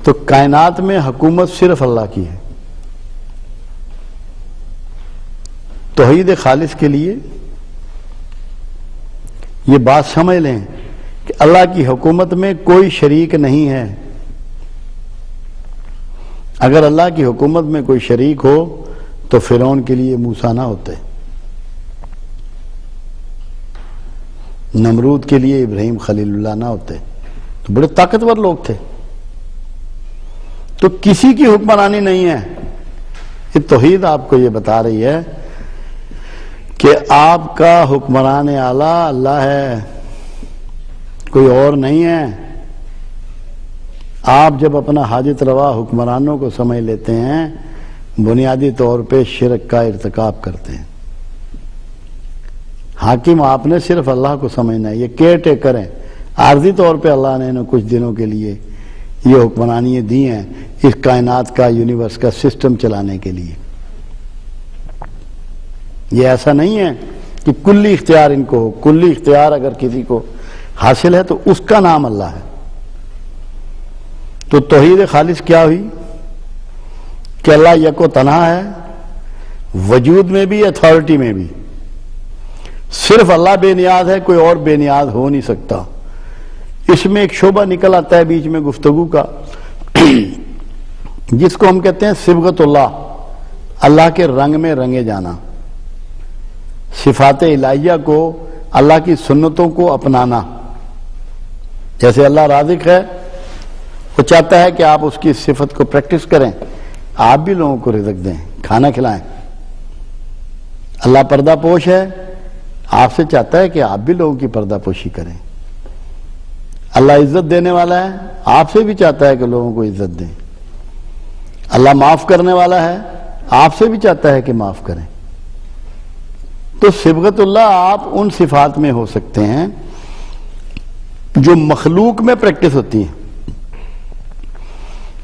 تو کائنات میں حکومت صرف اللہ کی ہے. توحید خالص کے لیے یہ بات سمجھ لیں کہ اللہ کی حکومت میں کوئی شریک نہیں ہے. اگر اللہ کی حکومت میں کوئی شریک ہو تو فرعون کے لیے موسیٰ نہ ہوتے، نمرود کے لیے ابراہیم خلیل اللہ نہ ہوتے، تو بڑے طاقتور لوگ تھے. تو کسی کی حکمرانی نہیں ہے. یہ توحید آپ کو یہ بتا رہی ہے کہ آپ کا حکمران اعلیٰ اللہ ہے، کوئی اور نہیں ہے. آپ جب اپنا حاجت روا حکمرانوں کو سمجھ لیتے ہیں، بنیادی طور پہ شرک کا ارتکاب کرتے ہیں. حاکم آپ نے صرف اللہ کو سمجھنا ہے. یہ کیئر ٹیکر ہیں. عارضی طور پہ اللہ نے انہیں کچھ دنوں کے لیے یہ حکمرانیاں دی ہیں اس کائنات کا، یونیورس کا سسٹم چلانے کے لیے. یہ ایسا نہیں ہے کہ کلی اختیار ان کو ہو. کلی اختیار اگر کسی کو حاصل ہے تو اس کا نام اللہ ہے. تو توحید خالص کیا ہوئی کہ اللہ یک و تنہا ہے، وجود میں بھی، اتھارٹی میں بھی. صرف اللہ بے نیاز ہے، کوئی اور بے نیاز ہو نہیں سکتا. اس میں ایک شعبہ نکل آتا ہے بیچ میں گفتگو کا جس کو ہم کہتے ہیں صبغت اللہ، اللہ کے رنگ میں رنگے جانا، صفات الہیہ کو، اللہ کی سنتوں کو اپنانا. جیسے اللہ رازق ہے، وہ چاہتا ہے کہ آپ اس کی صفت کو پریکٹس کریں، آپ بھی لوگوں کو رزق دیں، کھانا کھلائیں. اللہ پردہ پوش ہے، آپ سے چاہتا ہے کہ آپ بھی لوگوں کی پردہ پوشی کریں. اللہ عزت دینے والا ہے، آپ سے بھی چاہتا ہے کہ لوگوں کو عزت دیں. اللہ معاف کرنے والا ہے، آپ سے بھی چاہتا ہے کہ معاف کریں. تو صبغت اللہ آپ ان صفات میں ہو سکتے ہیں جو مخلوق میں پریکٹس ہوتی ہیں.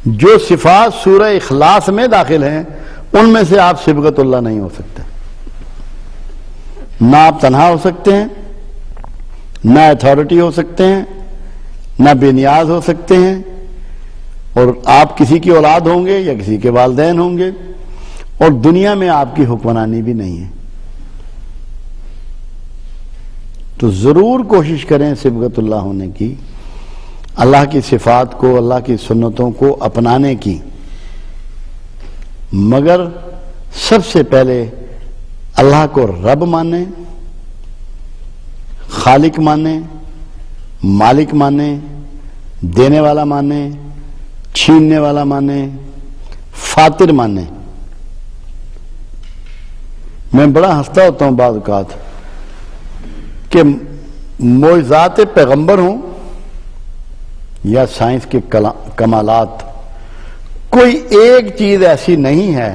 جو صفات سورہ اخلاص میں داخل ہیں ان میں سے آپ صبغت اللہ نہیں ہو سکتے. نہ آپ تنہا ہو سکتے ہیں، نہ اتھارٹی ہو سکتے ہیں، نہ بے نیاز ہو سکتے ہیں، اور آپ کسی کی اولاد ہوں گے یا کسی کے والدین ہوں گے، اور دنیا میں آپ کی حکمرانی بھی نہیں ہے. تو ضرور کوشش کریں صبغت اللہ ہونے کی، اللہ کی صفات کو، اللہ کی سنتوں کو اپنانے کی. مگر سب سے پہلے اللہ کو رب مانیں، خالق مانیں، مالک مانیں، دینے والا مانیں، چھیننے والا مانیں، فاتر مانیں. میں بڑا ہنستا ہوتا ہوں بعض اوقات کہ معجزات پیغمبر ہوں یا سائنس کے کمالات، کوئی ایک چیز ایسی نہیں ہے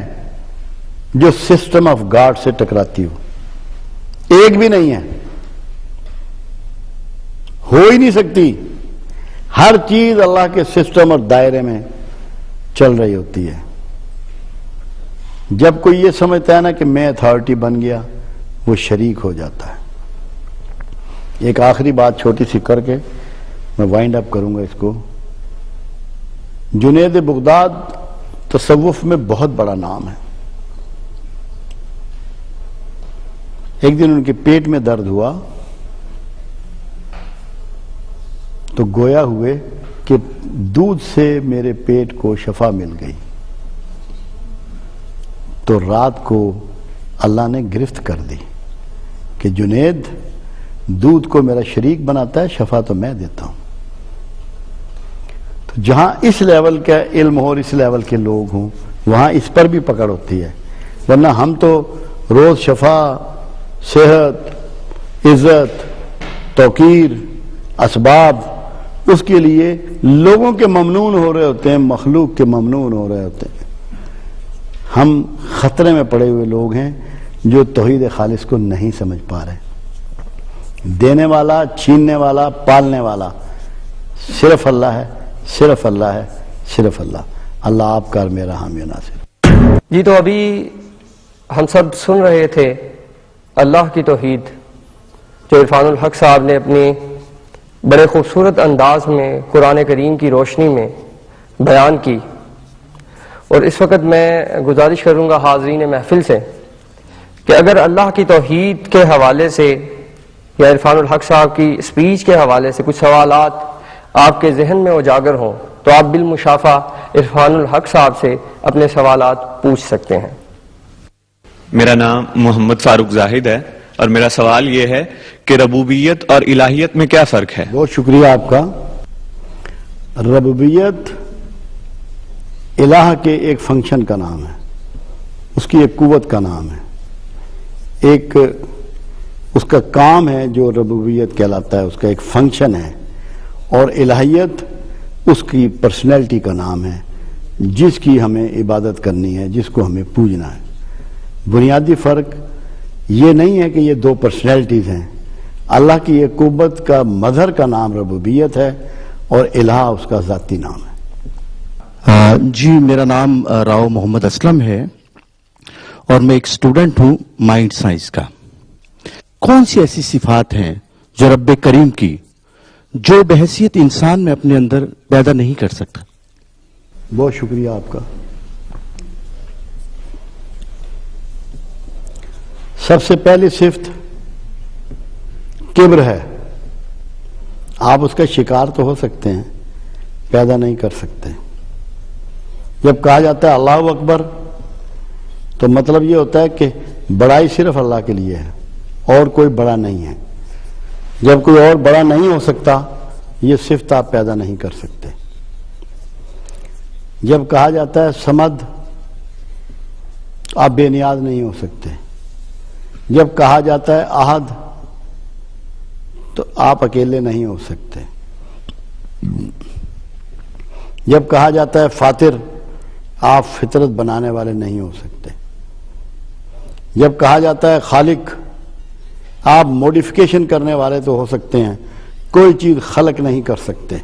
جو سسٹم آف گاڈ سے ٹکراتی ہو. ایک بھی نہیں ہے، ہو ہی نہیں سکتی. ہر چیز اللہ کے سسٹم اور دائرے میں چل رہی ہوتی ہے. جب کوئی یہ سمجھتا ہے نا کہ میں اتھارٹی بن گیا، وہ شریک ہو جاتا ہے. ایک آخری بات چھوٹی سی کر کے میں وائنڈ اپ کروں گا اس کو. جنید بغداد تصوف میں بہت بڑا نام ہے. ایک دن ان کے پیٹ میں درد ہوا تو گویا ہوئے کہ دودھ سے میرے پیٹ کو شفا مل گئی. تو رات کو اللہ نے گرفت کر دی کہ جنید دودھ کو میرا شریک بناتا ہے، شفا تو میں دیتا ہوں. تو جہاں اس لیول کا علم ہو اور اس لیول کے لوگ ہوں وہاں اس پر بھی پکڑ ہوتی ہے. ورنہ ہم تو روز شفا، صحت، عزت، توقیر، اسباب، اس کے لیے لوگوں کے ممنون ہو رہے ہوتے ہیں، مخلوق کے ممنون ہو رہے ہوتے ہیں. ہم خطرے میں پڑے ہوئے لوگ ہیں جو توحید خالص کو نہیں سمجھ پا رہے. دینے والا، چھیننے والا، پالنے والا صرف اللہ ہے، صرف اللہ ہے، صرف اللہ. اللہ آپ کا اور میرا حامی و ناصر. جی تو ابھی ہم سب سن رہے تھے اللہ کی توحید جو عرفان الحق صاحب نے اپنی بڑے خوبصورت انداز میں قرآن کریم کی روشنی میں بیان کی، اور اس وقت میں گزارش کروں گا حاضرین محفل سے کہ اگر اللہ کی توحید کے حوالے سے یا عرفان الحق صاحب کی اسپیچ کے حوالے سے کچھ سوالات آپ کے ذہن میں اجاگر ہوں تو آپ بالمشافہ عرفان الحق صاحب سے اپنے سوالات پوچھ سکتے ہیں۔ میرا نام محمد فاروق زاہد ہے، اور میرا سوال یہ ہے کہ ربوبیت اور الہیت میں کیا فرق ہے؟ بہت شکریہ آپ کا۔ ربوبیت الہ کے ایک فنکشن کا نام ہے، اس کی ایک قوت کا نام ہے، ایک اس کا کام ہے جو ربوبیت کہلاتا ہے، اس کا ایک فنکشن ہے، اور الہیت اس کی پرسنالٹی کا نام ہے جس کی ہمیں عبادت کرنی ہے، جس کو ہمیں پوجنا ہے۔ بنیادی فرق یہ نہیں ہے کہ یہ دو پرسنالٹیز ہیں۔ اللہ کی ایک قوت کا مظہر کا نام ربوبیت ہے اور الہ اس کا ذاتی نام ہے۔ جی میرا نام راؤ محمد اسلم ہے اور میں ایک اسٹوڈنٹ ہوں مائنڈ سائنس کا۔ کون سی ایسی صفات ہیں جو رب کریم کی جو بحیثیت انسان میں اپنے اندر پیدا نہیں کر سکتا؟ بہت شکریہ آپ کا۔ سب سے پہلی صفت کبر ہے۔ آپ اس کا شکار تو ہو سکتے ہیں، پیدا نہیں کر سکتے۔ جب کہا جاتا ہے اللہ اکبر تو مطلب یہ ہوتا ہے کہ بڑائی صرف اللہ کے لیے ہے اور کوئی بڑا نہیں ہے۔ جب کوئی اور بڑا نہیں ہو سکتا، یہ صفت آپ پیدا نہیں کر سکتے۔ جب کہا جاتا ہے سمد، آپ بے نیاز نہیں ہو سکتے۔ جب کہا جاتا ہے احد تو آپ اکیلے نہیں ہو سکتے۔ جب کہا جاتا ہے فاطر، آپ فطرت بنانے والے نہیں ہو سکتے۔ جب کہا جاتا ہے خالق، آپ موڈیفیکیشن کرنے والے تو ہو سکتے ہیں، کوئی چیز خلق نہیں کر سکتے۔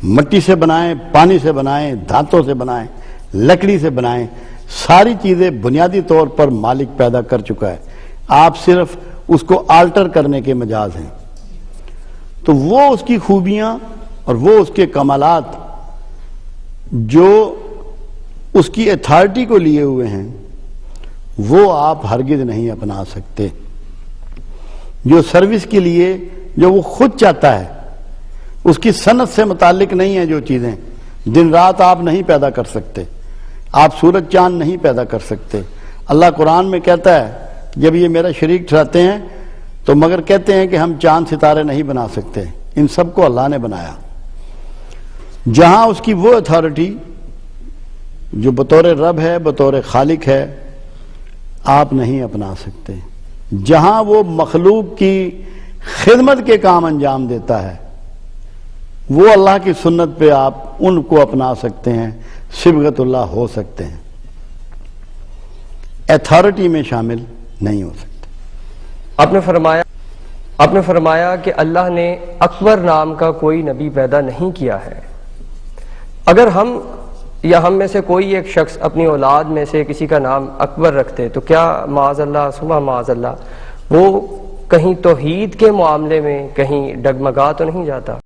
مٹی سے بنائیں، پانی سے بنائیں، دھاتوں سے بنائیں، لکڑی سے بنائیں، ساری چیزیں بنیادی طور پر مالک پیدا کر چکا ہے، آپ صرف اس کو آلٹر کرنے کے مجاز ہیں۔ تو وہ اس کی خوبیاں اور وہ اس کے کمالات جو اس کی اتھارٹی کو لیے ہوئے ہیں، وہ آپ ہرگز نہیں اپنا سکتے۔ جو سروس کے لیے جو وہ خود چاہتا ہے، اس کی صنعت سے متعلق نہیں ہے جو چیزیں، دن رات آپ نہیں پیدا کر سکتے، آپ سورج چاند نہیں پیدا کر سکتے۔ اللہ قرآن میں کہتا ہے جب یہ میرا شریک ٹھہراتے ہیں تو مگر کہتے ہیں کہ ہم چاند ستارے نہیں بنا سکتے، ان سب کو اللہ نے بنایا۔ جہاں اس کی وہ اتھارٹی جو بطور رب ہے، بطور خالق ہے، آپ نہیں اپنا سکتے۔ جہاں وہ مخلوق کی خدمت کے کام انجام دیتا ہے، وہ اللہ کی سنت پہ آپ ان کو اپنا سکتے ہیں، صبغت اللہ ہو سکتے ہیں، اتھارٹی میں شامل نہیں ہو سکتے۔ آپ نے فرمایا کہ اللہ نے اکبر نام کا کوئی نبی پیدا نہیں کیا ہے۔ اگر ہم یا ہم میں سے کوئی ایک شخص اپنی اولاد میں سے کسی کا نام اکبر رکھتے تو کیا معاذ اللہ ثم معاذ اللہ وہ کہیں توحید کے معاملے میں کہیں ڈگمگا تو نہیں جاتا؟